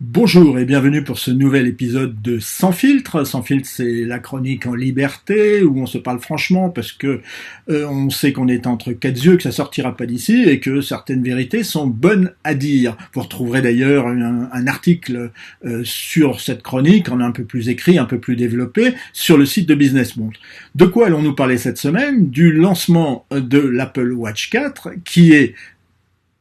Bonjour et bienvenue pour ce nouvel épisode de Sans filtre. Sans filtre, c'est la chronique en liberté où on se parle franchement parce que on sait qu'on est entre quatre yeux, que ça sortira pas d'ici et que certaines vérités sont bonnes à dire. Vous retrouverez d'ailleurs un article sur cette chronique, en un peu plus écrit, un peu plus développé, sur le site de Business Montre. De quoi allons-nous parler cette semaine? Du lancement de l'Apple Watch 4 qui est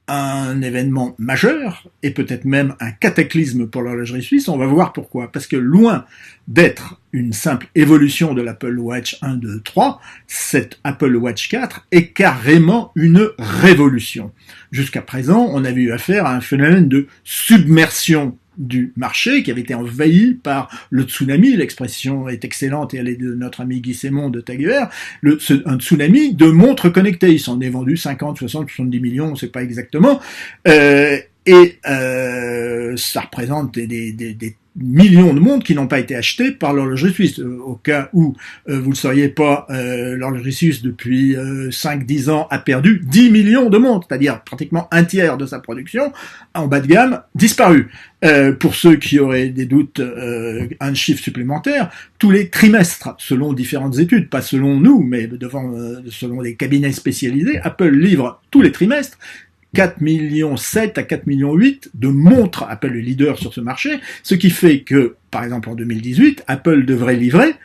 un événement majeur, et peut-être même un cataclysme pour l'horlogerie suisse. On va voir pourquoi. Parce que loin d'être une simple évolution de l'Apple Watch 1, 2, 3, cette Apple Watch 4 est carrément une révolution. Jusqu'à présent, on avait eu affaire à un phénomène de submersion du marché qui avait été envahi par le tsunami, l'expression est excellente et elle est de notre ami Guy Sémon de Taguer, un tsunami de montres connectées. Il s'en est vendu 50, 60, 70 millions, on ne sait pas exactement, ça représente des millions de montres qui n'ont pas été achetées par l'horlogerie suisse. Au cas où vous ne le sauriez pas, l'horlogerie suisse depuis 5-10 ans a perdu 10 millions de montres, c'est-à-dire pratiquement un tiers de sa production en bas de gamme disparu. Pour ceux qui auraient des doutes, un chiffre supplémentaire, tous les trimestres, selon différentes études, pas selon nous, mais selon des cabinets spécialisés, Apple livre tous les trimestres 4,7 millions à 4,8 millions de montres. Apple est leader sur ce marché, ce qui fait que, par exemple en 2018, Apple devrait livrer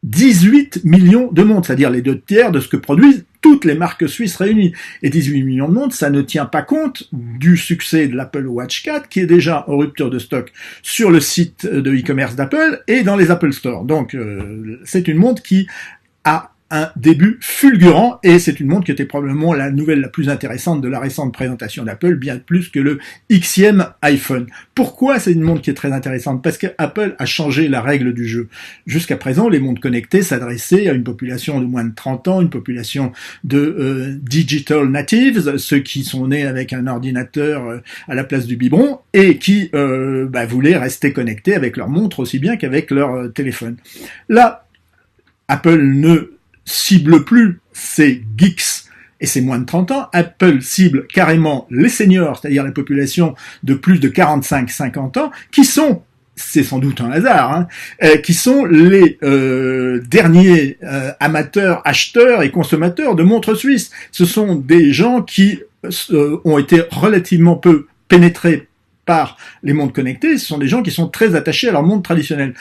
18 millions de montres, c'est-à-dire les 2 tiers de ce que produisent toutes les marques suisses réunies. Et 18 millions de montres, ça ne tient pas compte du succès de l'Apple Watch 4, qui est déjà en rupture de stock sur le site de e-commerce d'Apple et dans les Apple Store. Donc, c'est une montre qui a un début fulgurant, et c'est une montre qui était probablement la nouvelle la plus intéressante de la récente présentation d'Apple, bien plus que le Xème iPhone. Pourquoi c'est une montre qui est très intéressante? Parce que Apple a changé la règle du jeu. Jusqu'à présent, les montres connectées s'adressaient à une population de moins de 30 ans, une population de digital natives, ceux qui sont nés avec un ordinateur à la place du biberon, et qui voulaient rester connectés avec leur montre aussi bien qu'avec leur téléphone. Là, Apple ne cible plus ces geeks et ces moins de 30 ans. Apple cible carrément les seniors, c'est-à-dire la population de plus de 45-50 ans, qui sont, c'est sans doute un hasard, qui sont les derniers amateurs, acheteurs et consommateurs de montres suisses. Ce sont des gens qui ont été relativement peu pénétrés par les montres connectées. Ce sont des gens qui sont très attachés à leur montre traditionnelle.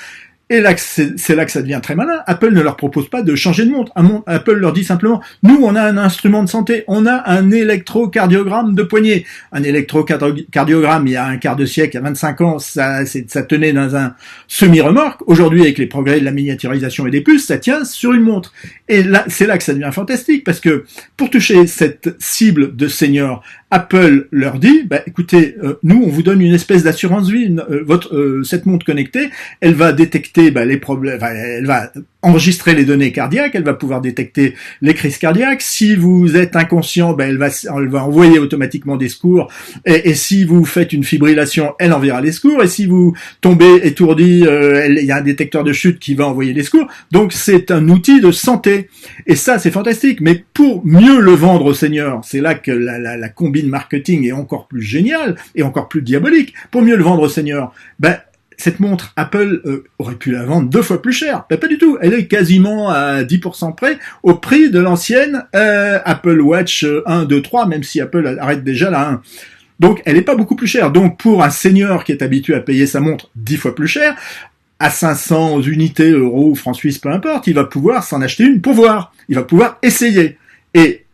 Et là, c'est là que ça devient très malin. Apple ne leur propose pas de changer de montre. Apple leur dit simplement, nous, on a un instrument de santé, on a un électrocardiogramme de poignet. Un électrocardiogramme, il y a un quart de siècle, il y a 25 ans, ça tenait dans un semi-remorque. Aujourd'hui, avec les progrès de la miniaturisation et des puces, ça tient sur une montre. Et là, c'est là que ça devient fantastique, parce que pour toucher cette cible de seniors, Apple leur dit, écoutez, nous, on vous donne une espèce d'assurance vie. Cette montre connectée, elle va détecter les problèmes, elle va enregistrer les données cardiaques, elle va pouvoir détecter les crises cardiaques. Si vous êtes inconscient, elle va envoyer automatiquement des secours. Et si vous faites une fibrillation, elle enverra les secours. Et si vous tombez étourdi, il y a un détecteur de chute qui va envoyer les secours. Donc c'est un outil de santé. Et ça, c'est fantastique. Mais pour mieux le vendre aux seniors, c'est là que la combine marketing est encore plus géniale et encore plus diabolique. Pour mieux le vendre aux seniors, cette montre, Apple aurait pu la vendre 2 fois plus cher. Pas du tout. Elle est quasiment à 10% près au prix de l'ancienne Apple Watch 1, 2, 3, même si Apple arrête déjà la 1. Donc, elle est pas beaucoup plus chère. Donc, pour un senior qui est habitué à payer sa montre 10 fois plus cher, à 500 unités, euros, francs suisses, peu importe, il va pouvoir s'en acheter une pour voir. Il va pouvoir essayer. Et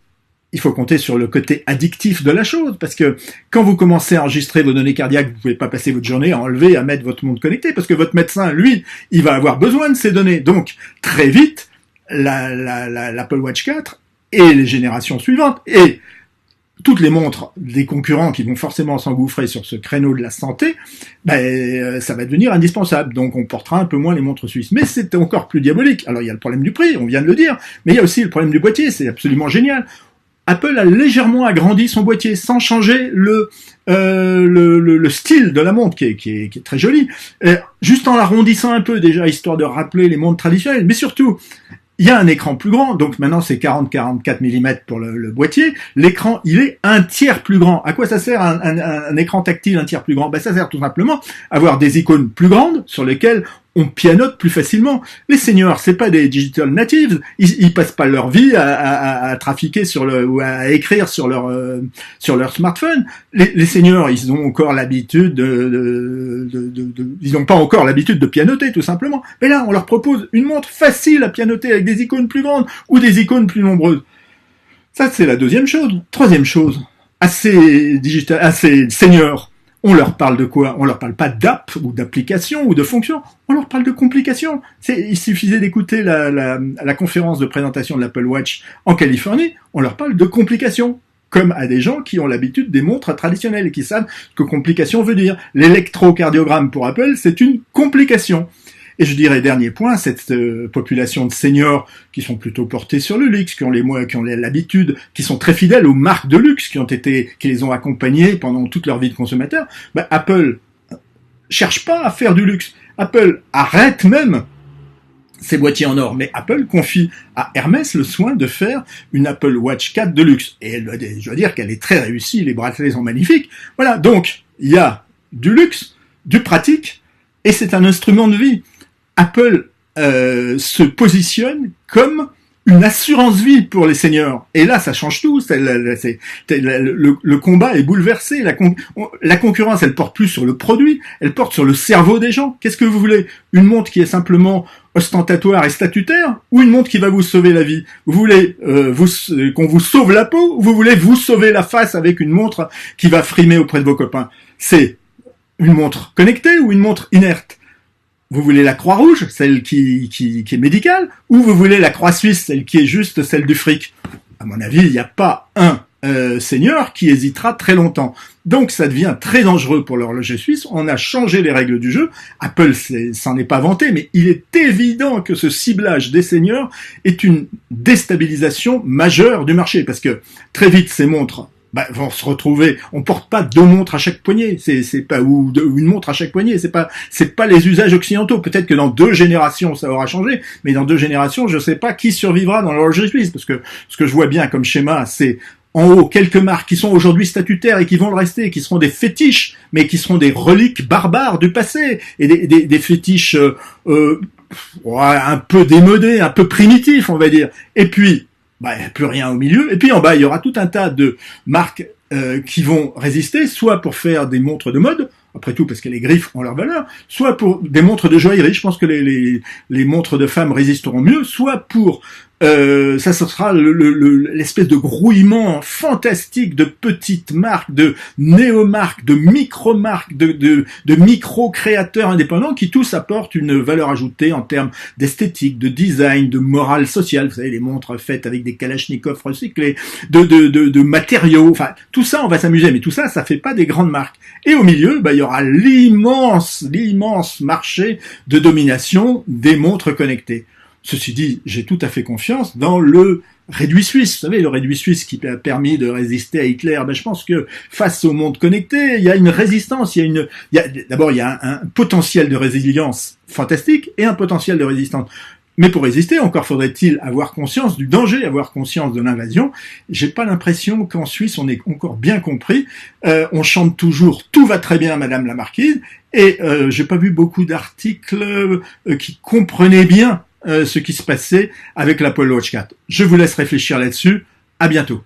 il faut compter sur le côté addictif de la chose, parce que quand vous commencez à enregistrer vos données cardiaques, vous pouvez pas passer votre journée à enlever, à mettre votre montre connectée, parce que votre médecin, lui, il va avoir besoin de ces données. Donc, très vite, l'Apple Watch 4 et les générations suivantes, et toutes les montres des concurrents qui vont forcément s'engouffrer sur ce créneau de la santé, ça va devenir indispensable. Donc on portera un peu moins les montres suisses. Mais c'est encore plus diabolique. Alors il y a le problème du prix, on vient de le dire, mais il y a aussi le problème du boîtier, c'est absolument génial. Apple a légèrement agrandi son boîtier sans changer le style de la montre qui est très joli, juste en l'arrondissant un peu déjà, histoire de rappeler les montres traditionnelles, mais surtout il y a un écran plus grand, donc maintenant c'est 40-44 mm pour le boîtier. L'écran, il est un tiers plus grand. À quoi ça sert un écran tactile un tiers plus grand? Ben, ça sert tout simplement à avoir des icônes plus grandes sur lesquelles on pianote plus facilement. Les seniors, c'est pas des digital natives, ils passent pas leur vie à trafiquer ou à écrire sur leur smartphone. Les seniors, ils ont encore l'habitude ils n'ont pas encore l'habitude de pianoter, tout simplement. Mais là, on leur propose une montre facile à pianoter avec des icônes plus grandes ou des icônes plus nombreuses. Ça, c'est la deuxième chose. Troisième chose, assez seniors. On leur parle de quoi? On leur parle pas d'app ou d'application ou de fonction. On leur parle de complications. Il suffisait d'écouter la conférence de présentation de l'Apple Watch en Californie. On leur parle de complications. Comme à des gens qui ont l'habitude des montres traditionnelles et qui savent ce que complication veut dire. L'électrocardiogramme pour Apple, c'est une complication. Et je dirais, dernier point, cette population de seniors qui sont plutôt portés sur le luxe, qui ont l'habitude, qui sont très fidèles aux marques de luxe, qui les ont accompagnés pendant toute leur vie de consommateur, ben, Apple cherche pas à faire du luxe. Apple arrête même ses boîtiers en or, mais Apple confie à Hermès le soin de faire une Apple Watch 4 de luxe. Et je dois dire qu'elle est très réussie, les bracelets sont magnifiques. Voilà, donc, il y a du luxe, du pratique, et c'est un instrument de vie. Apple se positionne comme une assurance vie pour les seniors. Et là, ça change tout. Le combat est bouleversé. La concurrence, elle porte plus sur le produit, elle porte sur le cerveau des gens. Qu'est-ce que vous voulez? Une montre qui est simplement ostentatoire et statutaire, ou une montre qui va vous sauver la vie? Vous voulez qu'on vous sauve la peau, ou vous voulez vous sauver la face avec une montre qui va frimer auprès de vos copains? C'est une montre connectée ou une montre inerte? Vous voulez la Croix-Rouge, celle qui est médicale, ou vous voulez la Croix-Suisse, celle qui est juste celle du fric? À mon avis, il n'y a pas un senior qui hésitera très longtemps. Donc ça devient très dangereux pour l'horloger suisse. On a changé les règles du jeu. Apple s'en est pas vanté, mais il est évident que ce ciblage des seniors est une déstabilisation majeure du marché, parce que très vite ces montres vont se retrouver. On porte pas deux montres à chaque poignet, c'est pas ou une montre à chaque poignet. C'est pas les usages occidentaux. Peut-être que dans 2 générations ça aura changé, mais dans 2 générations, je sais pas qui survivra dans l'horlogerie suisse, parce que ce que je vois bien comme schéma, c'est en haut quelques marques qui sont aujourd'hui statutaires et qui vont le rester, qui seront des fétiches, mais qui seront des reliques barbares du passé et des fétiches un peu démodés, un peu primitifs, on va dire. Et puis plus rien au milieu. Et puis en bas, il y aura tout un tas de marques qui vont résister, soit pour faire des montres de mode, après tout parce que les griffes ont leur valeur, soit pour des montres de joaillerie. Je pense que les montres de femmes résisteront mieux, soit pour ça sera l'espèce de grouillement fantastique de petites marques, de néo-marques, de micro-marques, de micro-créateurs indépendants qui tous apportent une valeur ajoutée en termes d'esthétique, de design, de morale sociale. Vous savez, les montres faites avec des kalachnikovs recyclés, de matériaux, enfin, tout ça, on va s'amuser, mais tout ça, ça fait pas des grandes marques. Et au milieu, il y aura l'immense marché de domination des montres connectées. Ceci dit, j'ai tout à fait confiance dans le réduit suisse. Vous savez, le réduit suisse qui a permis de résister à Hitler. Je pense que face au monde connecté, il y a une résistance. D'abord, il y a un potentiel de résilience fantastique et un potentiel de résistance. Mais pour résister, encore faudrait-il avoir conscience du danger, avoir conscience de l'invasion. J'ai pas l'impression qu'en Suisse, on ait encore bien compris. On chante toujours « Tout va très bien, Madame la Marquise », et j'ai pas vu beaucoup d'articles qui comprenaient bien ce qui se passait avec l'Apple Watch 4. Je vous laisse réfléchir là-dessus. À bientôt.